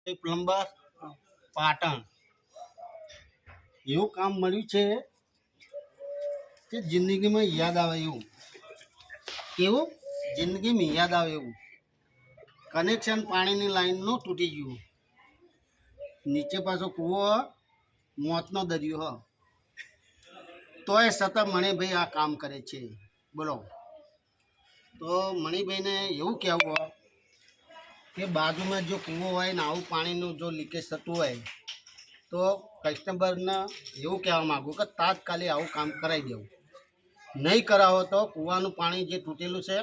plumber Patan એવું કામ મળ્યું છે કે જિંદગીમાં યાદ આવે એવું કેવું જિંદગીમાં યાદ આવે એવું કનેક્શન પાણીની લાઈનનું તૂટી ગયું નીચે પાછો કૂવો મોતનો દરિયો તોય સતત મણિભાઈ આ કામ કરે છે બોલો તો મણિભાઈને એવું કહેવું કે બાજુમાં જો કૂવો હોય ને આવું પાણીનું જો લીકેજ થતું હોય તો કસ્ટમરને એવું કહેવા માગું કે તાત્કાલિક આવું કામ કરાવી દેવું નહીં કરાવો તો કૂવાનું પાણી જે તૂટેલું છે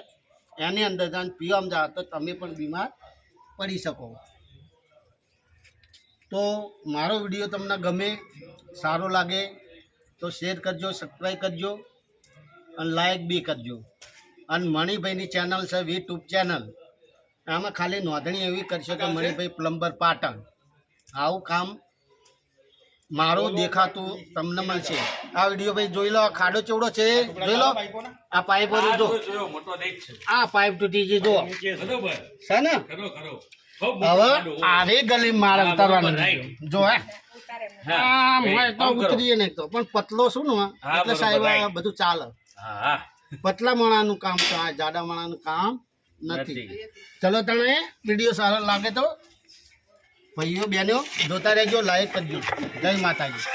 એની અંદર જાણ પીવામાં જાઓ તો તમે પણ બીમાર પડી શકો તો મારો વિડીયો તમને ગમે સારો લાગે તો શેર કરજો સબસ્ક્રાઈબ કરજો અને લાઈક બી કરજો અને મણિભાઈની ચેનલ છે યુટ્યુબ ચેનલ આમાં ખાલી નોંધણી એવી કરશો કે મણિભાઈ પ્લમ્બર પાટણ આવું કામ મારું દેખાતું તમને મળશે આ વિડીયો ભાઈ જોઈ લો ખાડો ચેવડો છે જોઈ લો આ પાઇપ જો આ પાઇપ તૂટી ગઈ જો છે ને હવે આવી ગલી મારે ઉતારવાનું જો તો ઉતરીએ નહીં તો પણ પતલો શું ને એટલે સાહેબ બધું ચાલે પતલા માણાનું કામ છે આ જાડા માણાનું કામ નથી ચલો તમે વિડીયો સારો લાગે તો ભાઈઓ બહેનો જોતા રહેજો લાઈક કરજો જય માતાજી